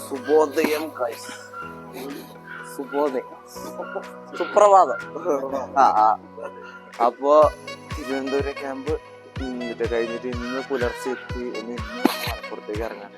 സുബോധയം സുബോധയം സുപ്രഭാതം. അപ്പോ തിരുവനന്തപുരം ക്യാമ്പ് കഴിഞ്ഞിട്ട് ഇന്ന് പുലർച്ചെ എത്തി. ഇന്ന് മലപ്പുറത്തേക്ക് ഇറങ്ങാൻ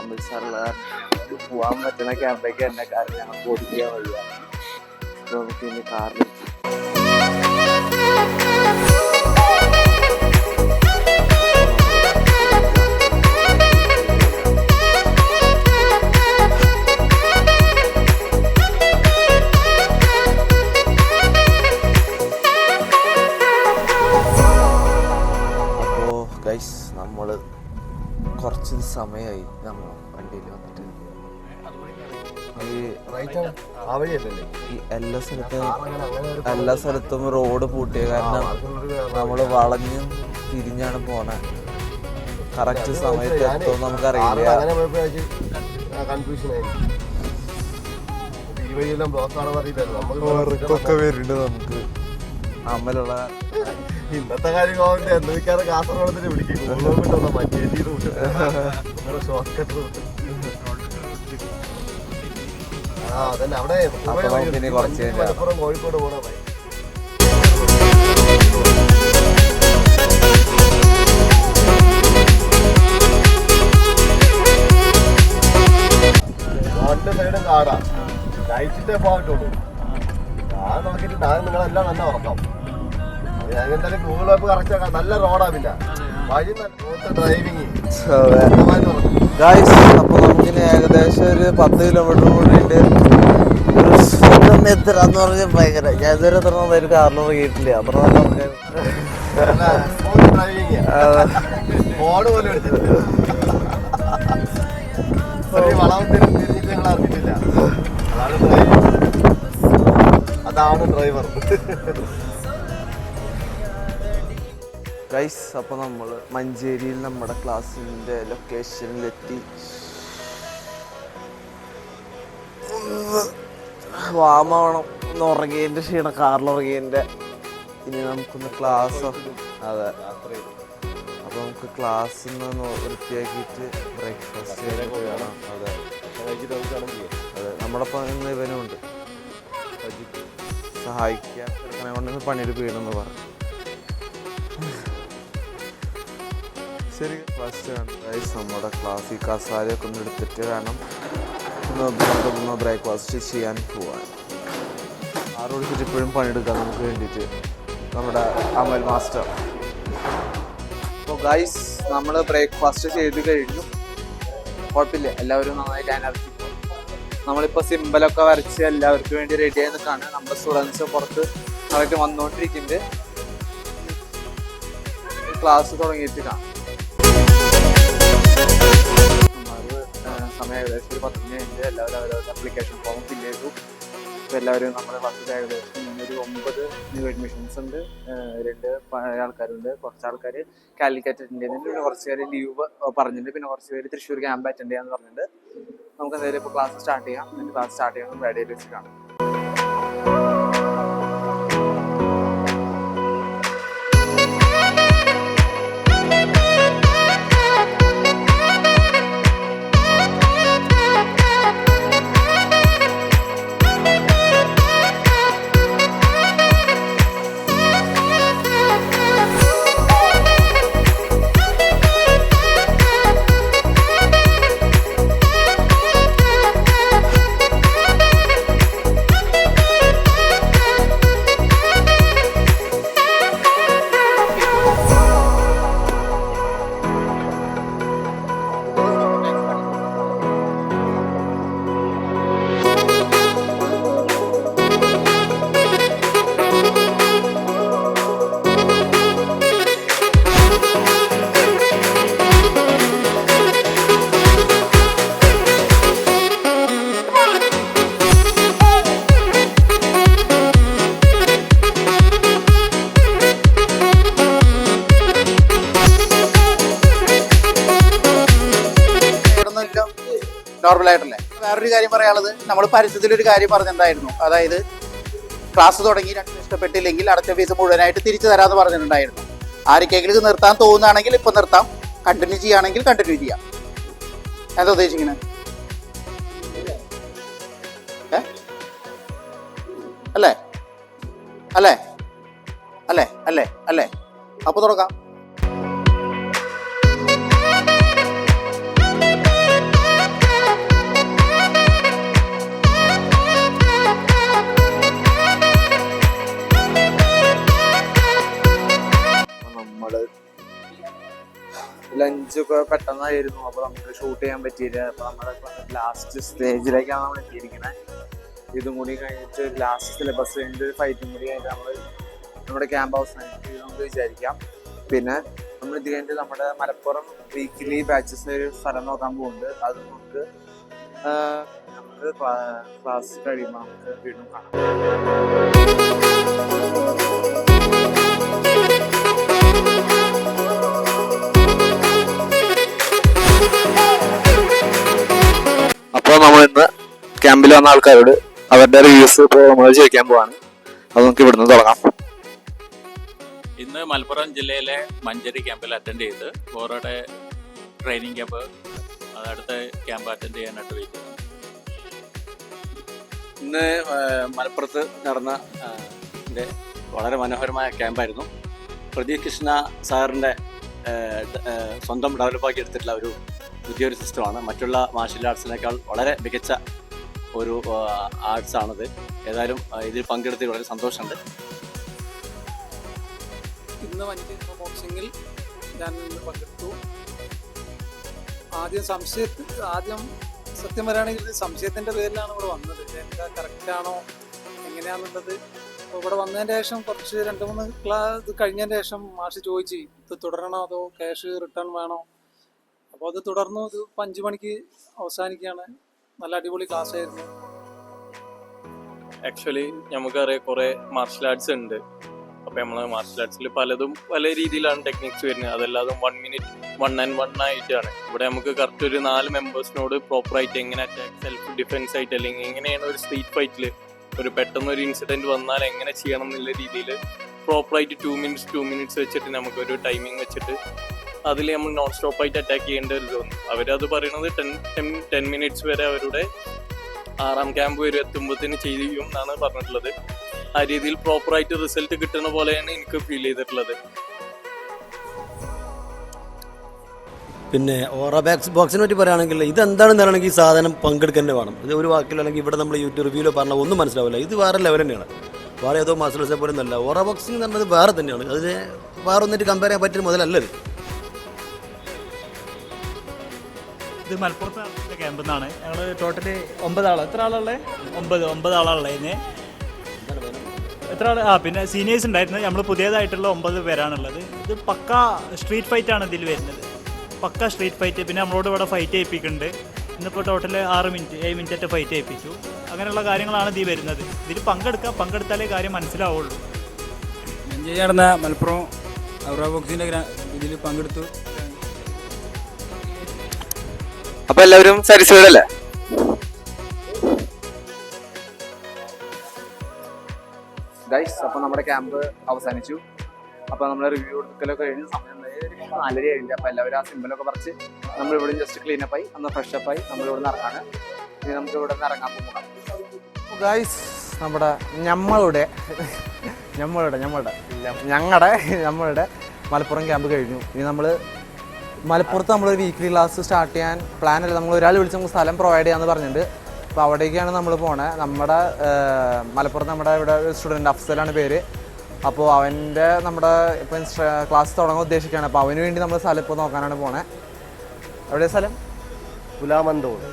അമൃത്സറിൽ പോവാൻ പറ്റുന്ന ക്യാമ്പേക്ക് തന്നെ. കാരണം ഞങ്ങൾക്ക് ഓടിക്കാൻ വയ്യ. നമുക്ക് ഇനി കാറിൽ നമ്മള് കുറച്ച് സമയമായി നമ്മൾ വണ്ടിയിൽ വന്നിട്ട്. ഈ എല്ലാ സ്ഥലത്തും റോഡ് പൂട്ടിയ കാരണം നമ്മള് വളഞ്ഞും തിരിഞ്ഞാണ് പോണേ. കറക്റ്റ് സമയത്ത് എത്തും നമുക്കറിയില്ല. വരുന്നുണ്ട് നമുക്ക് അമ്മലുള്ള ഇന്നത്തെ കാര്യം എന്തൊക്കെയാണ് കാസർഗോഡത്തിന് വിളിക്കും. അതന്നെ അവിടെ മലപ്പുറം കോഴിക്കോട് പോണ രണ്ട് സൈഡും കാടാ. നൈറ്റിട്ടേ പോകാറ്റുള്ളൂ. ഞാൻ നോക്കിയിട്ട് ഞാൻ നിങ്ങളെല്ലാം നല്ല ഉറക്കാം. എന്തായാലും ഗൂഗിൾ മാപ്പ് കറക്റ്റ് നല്ല റോഡാവില്ല. വഴി ഡ്രൈവിങ്. അപ്പൊ നമുക്കിനി ഏകദേശം ഒരു 10 കിലോമീറ്റർ കൂടിയിട്ട് എത്തരാന്ന് പറഞ്ഞ ഭയങ്കര. ഞാൻ ഇതുവരെ എത്ര ഒരു കാറിൽ ഇറങ്ങിയിട്ടില്ല. അത്ര നല്ല ഡ്രൈവിങ് ഫോണ് പോലും എടുത്തിട്ടില്ല. വളം തിരിഞ്ഞിട്ട് ഞങ്ങൾ അറിഞ്ഞിട്ടില്ല. അതാണ് ഡ്രൈവർ. ഗൈസ്, അപ്പോൾ നമ്മൾ മഞ്ചേരിയിൽ നമ്മുടെ ക്ലാസ്സിൻ്റെ ലൊക്കേഷനിലെത്തി. വാമണം ഒന്ന് ഉറങ്ങിയതിൻ്റെ ക്ഷീണം, കാറിലുറങ്ങിയതിൻ്റെ. ഇനി നമുക്കൊന്ന് ക്ലാസ്. അതെ, അപ്പോൾ നമുക്ക് ക്ലാസ്സിൽ നിന്ന് വൃത്തിയാക്കിയിട്ട് ബ്രേക്ക്ഫാസ്റ്റ് വേണം. അതെ അതെ, നമ്മുടെ ഒപ്പം ഇന്ന് ഇവനും ഉണ്ട് സഹായിക്കാൻ. ചെറുക്കനെ കൊണ്ട് പണിയെടുക്കണമെന്ന് പറഞ്ഞു. ശരി, ഫസ്റ്റ് നമ്മുടെ ക്ലാസ്സിൽ കസാരയൊക്കെ ഒന്ന് എടുത്തിട്ട് വേണം ഒന്ന് ബ്രേക്ക്ഫാസ്റ്റ് ചെയ്യാൻ പോവാൻ. ആരോട് വെച്ചിട്ട് ഇപ്പോഴും പണിയെടുക്കാം നമുക്ക് വേണ്ടിയിട്ട് നമ്മുടെ അമൽ മാസ്റ്റർ. അപ്പോൾ ഗൈസ്, നമ്മൾ ബ്രേക്ക്ഫാസ്റ്റ് ചെയ്ത് കഴിഞ്ഞു. കുഴപ്പമില്ല, എല്ലാവരും നന്നായിട്ട് എനർജി. നമ്മളിപ്പോൾ സിമ്പിളൊക്കെ വരച്ച് എല്ലാവർക്കും വേണ്ടി റെഡി ആയി നിൽക്കുകയാണ്. നമ്മുടെ സ്റ്റുഡൻസ് പുറത്ത് അവർക്ക് വന്നുകൊണ്ടിരിക്കുന്നുണ്ട്. ക്ലാസ് തുടങ്ങിയിട്ട് കാണാം. സമയം ഏകദേശം ഒരു 10 മണി കഴിഞ്ഞ് എല്ലാവരും അവരവരുടെ അപ്ലിക്കേഷൻ ഫോം ഫില്ല് ചെയ്തു. ഇപ്പോൾ എല്ലാവരും നമ്മുടെ ക്ലാസ്സിൽ ഏകദേശം ഒരു 9 ന്യൂ അഡ്മിഷൻസ് ഉണ്ട്. 2 പഴയ ആൾക്കാരുണ്ട്. കുറച്ച് ആൾക്കാർ കാലിക്കറ്റ് അറ്റൻഡ് ചെയ്യുന്നുണ്ട്. പിന്നെ കുറച്ച് പേര് ലീവ് പറഞ്ഞിട്ടുണ്ട്. പിന്നെ കുറച്ച് പേര് തൃശ്ശൂർ ക്യാമ്പ് അറ്റൻഡ് ചെയ്യാന്ന് പറഞ്ഞിട്ടുണ്ട്. നമുക്ക് എന്തായാലും ഇപ്പോൾ ക്ലാസ് സ്റ്റാർട്ട് ചെയ്യാം. ക്ലാസ് സ്റ്റാർട്ട് ചെയ്യാൻ റെഡി വെച്ച് കാണാം. നോർമൽ ആയിട്ടല്ലേ. വേറൊരു കാര്യം പറയാനുള്ളത്, നമ്മൾ പരസ്യത്തിലൊരു കാര്യം പറഞ്ഞിട്ടുണ്ടായിരുന്നു. അതായത് ക്ലാസ് തുടങ്ങി 2 ഇഷ്ടപ്പെട്ടില്ലെങ്കിൽ അടച്ച ഫീസ് മുഴുവനായിട്ട് തിരിച്ചു തരാമെന്ന് പറഞ്ഞിട്ടുണ്ടായിരുന്നു. ആർക്കെങ്കിലും നിർത്താൻ തോന്നുകയാണെങ്കിൽ ഇപ്പം നിർത്താം, കണ്ടിന്യൂ ചെയ്യുകയാണെങ്കിൽ കണ്ടിന്യൂ ചെയ്യാം. എന്താ ഉദ്ദേശിക്കുന്നത്? അല്ലേ അല്ലേ അല്ലേ അല്ലേ അല്ലേ? അപ്പോൾ തുടങ്ങാം. നമ്മള് ലഞ്ചൊക്കെ പെട്ടെന്നായിരുന്നു, അപ്പൊ നമുക്ക് ഷൂട്ട് ചെയ്യാൻ പറ്റിയില്ല. അപ്പൊ നമ്മുടെ ലാസ്റ്റ് സ്റ്റേജിലേക്കാണ് നമ്മൾ എത്തിയിരിക്കുന്നത്. ഇതും കൂടി കഴിഞ്ഞിട്ട് ലാസ്റ്റ് സിലബസ് കഴിഞ്ഞിട്ട് ഒരു ഫൈറ്റും കൂടി കഴിഞ്ഞിട്ട് നമ്മൾ നമ്മുടെ ക്യാമ്പ് അവസാനിച്ച് നമുക്ക് വിചാരിക്കാം. പിന്നെ നമ്മൾ ഇത് കഴിഞ്ഞിട്ട് നമ്മുടെ മലപ്പുറം വീക്കിലി ബാച്ചസ് ഒരു സ്ഥലം നോക്കാൻ പോകുന്നുണ്ട്. അത് നമുക്ക് ക്ലാസ് കഴിയുമ്പോൾ നമുക്ക് വീണ്ടും കാണാം. അപ്പോൾ നമ്മൾ ഇന്ന് ക്യാമ്പിൽ വന്ന ആൾക്കാരോട് അവരുടെ റിവ്യൂസ് ഇപ്പോൾ നമ്മൾ ചോദിക്കാൻ പോവാണ്. അത് നമുക്ക് ഇവിടുന്ന് തുടങ്ങാം. ഇന്ന് മലപ്പുറം ജില്ലയിലെ മഞ്ചേരി ക്യാമ്പിൽ അറ്റൻഡ് ചെയ്ത് ഓരോടെ ട്രെയിനിങ് ക്യാമ്പ് അടുത്ത ക്യാമ്പ് അറ്റൻഡ് ചെയ്യാനായിട്ട് വെയിറ്റ്. ഇന്ന് മലപ്പുറത്ത് നടന്ന വളരെ മനോഹരമായ ക്യാമ്പായിരുന്നു. പ്രദീപ് കൃഷ്ണ സാറിൻ്റെ സ്വന്തം ഡെവലപ്പാക്കി എടുത്തിട്ടുള്ള ഒരു പുതിയൊരു സിസ്റ്റമാണ്. മറ്റുള്ള മാർഷ്യൽ ആർട്സിനേക്കാൾ വളരെ മികച്ച ഒരു ആർട്സാണിത്. ഏതായാലും ഇതിൽ പങ്കെടുത്ത് വളരെ സന്തോഷമുണ്ട്. ഇന്ന് മഞ്ചേരി ബോക്സിങ്ങിൽ ഞാൻ പങ്കെടുത്തു. ആദ്യം സത്യം പറയുകയാണെങ്കിൽ സംശയത്തിൻ്റെ പേരിലാണ് ഇവിടെ വന്നത്. എന്താ കറക്റ്റാണോ എങ്ങനെയാണെന്നുള്ളത്. അപ്പോൾ ഇവിടെ വന്നതിന് ശേഷം കുറച്ച് 2-3 ക്ലാസ് കഴിഞ്ഞതിന് ശേഷം മാഷ് ചോദിച്ചു ഇത് തുടരണോ അതോ ക്യാഷ് റിട്ടേൺ വേണോ. അപ്പോൾ അത് തുടർന്നു. ഇത് 5 മണിക്ക് അവസാനിക്കുകയാണ്. നല്ല അടിപൊളി ക്ലാസ് ആയിരുന്നു. ആക്ച്വലി നമുക്കറിയാം കുറേ മാർഷ്യൽ ആർട്സ് ഉണ്ട്. അപ്പോൾ നമ്മൾ മാർഷ്യൽ ആർട്സിൽ പലതും പല രീതിയിലാണ് ടെക്നിക്സ് വരുന്നത്. അതല്ലാതും 1 മിനിറ്റ് 1 and 1 ആയിട്ടാണ്. ഇവിടെ നമുക്ക് കറക്റ്റ് ഒരു 4 മെമ്പേഴ്സിനോട് പ്രോപ്പറായിട്ട് എങ്ങനെ അറ്റാക്ക് സെൽഫ് ഡിഫെൻസ് ആയിട്ട് അല്ലെങ്കിൽ എങ്ങനെയാണ് ഒരു സ്ട്രീറ്റ് ഫൈറ്റിൽ ഒരു പെട്ടെന്നൊരു ഇൻസിഡൻറ്റ് വന്നാൽ എങ്ങനെ ചെയ്യണം എന്നുള്ള രീതിയിൽ പ്രോപ്പറായിട്ട് 2 മിനിറ്റ്സ് വെച്ചിട്ട് നമുക്കൊരു ടൈമിങ് വെച്ചിട്ട് അതിൽ നമ്മൾ നോൺ സ്റ്റോപ്പായിട്ട് അറ്റാക്ക് ചെയ്യേണ്ട ഒരു തോന്നുന്നു. അവരത് പറയുന്നത് 10 മിനിറ്റ്സ് വരെ അവരുടെ 6ാം ക്യാമ്പ് വരെ എത്തുമ്പോഴത്തേന് ചെയ്യും എന്നാണ് പറഞ്ഞിട്ടുള്ളത്. ആ രീതിയിൽ പ്രോപ്പറായിട്ട് റിസൾട്ട് കിട്ടുന്ന പോലെയാണ് എനിക്ക് ഫീൽ ചെയ്തിട്ടുള്ളത്. പിന്നെ ബോക്സിനെ പറ്റി പറയുകയാണെങ്കിൽ ഇതെന്താണെന്ന് പറയണമെങ്കിൽ ഈ സാധനം പങ്കെടുക്കാൻ വേണം. ഇത് ഒരു വാക്കിലോ അല്ലെങ്കിൽ ഇവിടെ നമ്മൾ യൂട്യൂബ് റിവ്യൂലോ പറഞ്ഞാൽ ഒന്നും മനസ്സിലാവില്ല. ഇത് വേറെ ലെവൽ തന്നെയാണ്. വേറെ ഏതോ മാസ്റ്റേഴ്സിനെ പോലെ ഒന്നല്ല. ഓറ ബോക്സിംഗ് എന്ന് പറഞ്ഞത് വേറെ തന്നെയാണ്. അതിന് വേറെ ഒന്നിട്ട് കമ്പയർ ചെയ്യാൻ പറ്റിയ മുതലല്ലത്. ഇത് മലപ്പുറത്തെ ക്യാമ്പിൽ നിന്നാണ്. ഞങ്ങൾ ടോട്ടല് 9 ആളാണ്. എത്ര ആളുള്ളത്? 9 ആളാണുള്ളത്. ഇതിന് എത്ര ആൾ? പിന്നെ സീനിയേഴ്സ് ഉണ്ടായിരുന്നു. നമ്മൾ പുതിയതായിട്ടുള്ള 9 പേരാണുള്ളത്. ഇത് പക്ക സ്ട്രീറ്റ് ഫൈറ്റാണ് ഇതിൽ വരുന്നത്. പക്ക സ്ട്രീറ്റ് ഫൈറ്റ്. പിന്നെ നമ്മളോട് ഇവിടെ ഫൈറ്റ് ചെയ്യിപ്പിക്കുന്നുണ്ട്. ഇന്നിപ്പോൾ ടോട്ടൽ 7 മിനിറ്റ് ഫൈറ്റ് ചെയ്യിപ്പിച്ചു. അങ്ങനെയുള്ള കാര്യങ്ങളാണ് ഇതിൽ വരുന്നത്. ഇതിൽ പങ്കെടുത്താലേ കാര്യം മനസ്സിലാവുള്ളൂ. മഞ്ചേരി നടന്ന മലപ്പുറം ഔറ ബോക്സിൻ്റെ ഇതിൽ പങ്കെടുത്തു. അപ്പൊ എല്ലാവരും സാറ്റിസ്ഫൈഡ് അല്ലേ? ഗൈസ്, അപ്പൊ നമ്മുടെ ക്യാമ്പ് അവസാനിച്ചു. അപ്പൊ നമ്മളെ റിവ്യൂ കൊടുക്കലൊക്കെ കഴിഞ്ഞ സമയം 4:30 കഴിഞ്ഞു. അപ്പൊ എല്ലാവരും ആ സിമ്പിളൊക്കെ പറിച്ച് നമ്മൾ ഇവിടെ ജസ്റ്റ് ക്ലീനപ്പ് ആയി ഒന്ന് ഫ്രഷ് അപ്പ് ആയി നമ്മൾ ഇവിടെ നിന്ന് ഇറങ്ങാണ്. ഇനി നമുക്ക് ഇവിടെ നിന്ന് ഇറങ്ങാൻ പോകാം. ഗൈസ്, നമ്മുടെ ഞങ്ങളുടെ മലപ്പുറം ക്യാമ്പ് കഴിഞ്ഞു. ഇനി നമ്മൾ മലപ്പുറത്ത് നമ്മളൊരു വീക്ക്ലി ക്ലാസ് സ്റ്റാർട്ട് ചെയ്യാൻ പ്ലാനല്ല. നമ്മൾ ഒരാൾ വിളിച്ച് നമുക്ക് സ്ഥലം പ്രൊവൈഡ് ചെയ്യാമെന്ന് പറഞ്ഞിട്ടുണ്ട്. അപ്പോൾ അവിടേക്കാണ് നമ്മൾ പോണത്. നമ്മുടെ മലപ്പുറത്ത് നമ്മുടെ ഇവിടെ ഒരു സ്റ്റുഡൻറ്റ് അഫ്സലാണ് പേര്. അപ്പോൾ അവൻ്റെ നമ്മുടെ ഇപ്പം ക്ലാസ് തുടങ്ങാൻ ഉദ്ദേശിക്കുകയാണ്. അപ്പോൾ അവന് വേണ്ടി നമ്മൾ സ്ഥലം ഇപ്പോൾ നോക്കാനാണ് പോണേ. എവിടെയാണ് സ്ഥലം?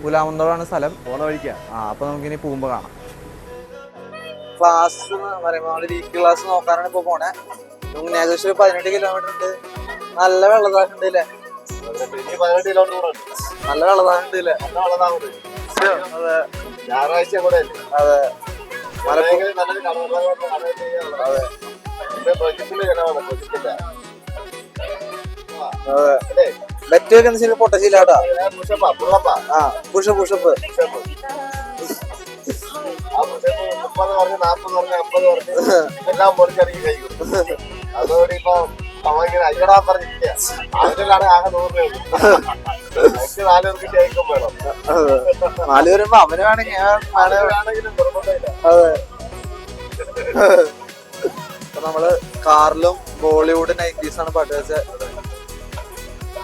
പുലാമന്തോടാണ് സ്ഥലം. പോണ വഴിക്കാ. അപ്പോൾ നമുക്കിനി പോകുമ്പോൾ കാണാം. ക്ലാസ് പറയുമ്പോൾ നമ്മൾ വീക്ക് ക്ലാസ് നോക്കാനാണ് ഇപ്പോൾ പോണേ. നമുക്ക് ഏകദേശം 18 കിലോമീറ്റർ ഉണ്ട്. നല്ല വെള്ളതാക്കുണ്ട് അല്ലേ? നല്ല വെള്ളതാക്കുണ്ട് അല്ലേ? അതെ, ഞായറാഴ്ച കൂടെ അതെ. ബെറ്റ് ഒക്കെ എന്താ പൊട്ടശീലാട്ടാ. പുഷപ്പ് 30 പറഞ്ഞ് 40 പറഞ്ഞ് 50 പറഞ്ഞ് എല്ലാം പൊളിച്ചടക്കി കഴിക്കും. അതോടെ ഇപ്പൊ അവങ്ങനെ അയ്യടാൻ പറഞ്ഞിരിക്കുക. അതിലാണ് ആകെ 100 രൂപ. 4 പേർക്ക് ഷേക്കും വേണം. 4 വരുമ്പോ അവന് വേണമെങ്കിലും നിർബന്ധമില്ല. അതെ. അപ്പൊ നമ്മള് കാറിലും ബോളിവുഡ് 90s ആണ് പാട്ട് വെച്ചത്.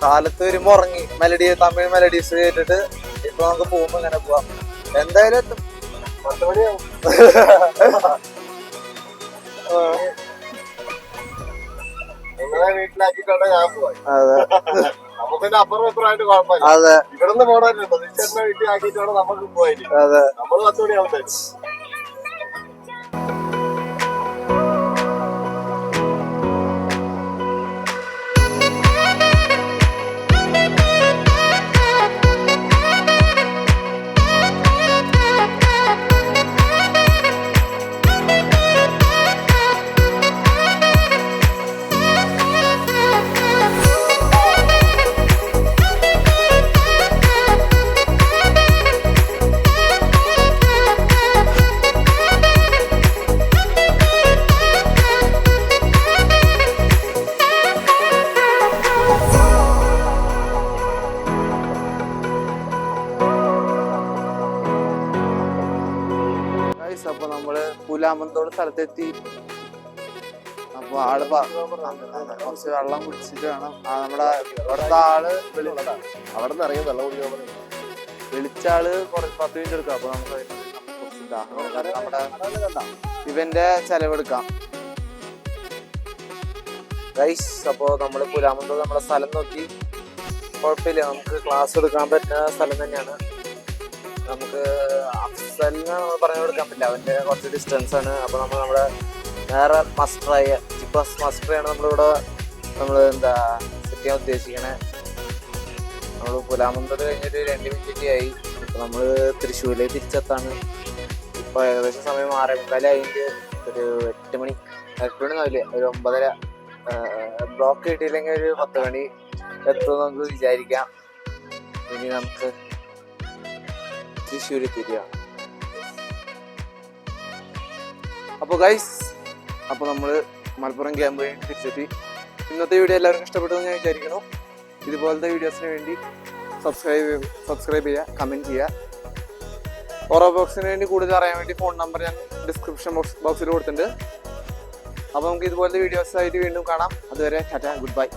കാലത്ത് വരുമ്പോ ഉറങ്ങി തമിഴ് മെലഡീസ് കേട്ടിട്ട് ഇപ്പൊ നമുക്ക് പോകുമ്പോ ഇങ്ങനെ പോവാം. എന്തായാലും എത്തും. 10 മണിയാവും. നിങ്ങളെ വീട്ടിലാക്കിയിട്ടാണ് ഞാൻ പോയി. അതെ നമുക്ക് പിന്നെ അപ്പുറം ഇപ്പുറമായിട്ട് കുഴപ്പമില്ല. അതെ ഇവിടുന്ന് പോകാനുണ്ടോ? തിരിച്ചെന്നെ വീട്ടിലാക്കിയിട്ടാണ് നമുക്ക് പോയത്. അതെ. നമ്മള് 10 മണിയാവുന്നത്. അപ്പൊ നമ്മള് പുലാമന്തോട് സ്ഥലത്തെത്തി. അപ്പൊ ആള് കുറച്ച് വെള്ളം കുടിച്ചിട്ട് വേണം. നമ്മുടെ ഇവിടുത്തെ ആള് അവിടെ നിന്ന് ഇറങ്ങി വെള്ളം കുടിക്കാൻ പറഞ്ഞു. വിളിച്ചാള് 10 മിനിറ്റ് എടുക്കാം. അപ്പൊ നമുക്ക് നമ്മുടെ ഇവന്റെ ചെലവെടുക്കാം ഗൈസ്. അപ്പൊ നമ്മള് പുലാമന്തോട് നമ്മുടെ സ്ഥലം നോക്കി. കുഴപ്പമില്ല, നമുക്ക് ക്ലാസ് എടുക്കാൻ പറ്റുന്ന സ്ഥലം തന്നെയാണ്. നമുക്ക് അഫ്സലിന് പറഞ്ഞു കൊടുക്കാൻ പറ്റില്ല, അവൻ്റെ കുറച്ച് ഡിസ്റ്റൻസ് ആണ്. അപ്പോൾ നമ്മൾ നമ്മുടെ വേറെ മസ്റ്ററായ മസ്റ്ററാണ് നമ്മളിവിടെ സെറ്റ് ചെയ്യാൻ ഉദ്ദേശിക്കണേ. നമ്മൾ പുലാമന്തോട് കഴിഞ്ഞിട്ട് 2 മിനിറ്റ് ആയി. ഇപ്പം നമ്മൾ തൃശ്ശൂരിലേക്ക് തിരിച്ചെത്താണ്. ഇപ്പോൾ ഏകദേശം സമയം 6:45 ആയിട്ട് ഒരു 8 മണി ആവില്ല, ഒരു 9:30. ബ്ലോക്ക് കിട്ടിയില്ലെങ്കിൽ ഒരു 10 മണി എത്തുമെന്ന് നമുക്ക് വിചാരിക്കാം. ഇനി നമുക്ക് തൃശ്ശൂര് തിരിക. അപ്പോൾ ഗൈസ്, അപ്പോൾ നമ്മൾ മലപ്പുറം ക്യാമ്പ് കഴിഞ്ഞ് തിരിച്ചെത്തി. ഇന്നത്തെ വീഡിയോ എല്ലാവർക്കും ഇഷ്ടപ്പെട്ടെന്ന് ഞാൻ വിചാരിക്കണം. ഇതുപോലത്തെ വീഡിയോസിന് വേണ്ടി സബ്സ്ക്രൈബ് ചെയ്യുക, കമൻറ്റ് ചെയ്യുക. ഓറോ ബോക്സിന് വേണ്ടി കൂടുതൽ അറിയാൻ വേണ്ടി ഫോൺ നമ്പർ ഞാൻ ഡിസ്ക്രിപ്ഷൻ ബോക്സിൽ കൊടുത്തിട്ടുണ്ട്. അപ്പോൾ നമുക്ക് ഇതുപോലത്തെ വീഡിയോസായിട്ട് വീണ്ടും കാണാം. അതുവരെ ടാറ്റ, ഗുഡ് ബൈ.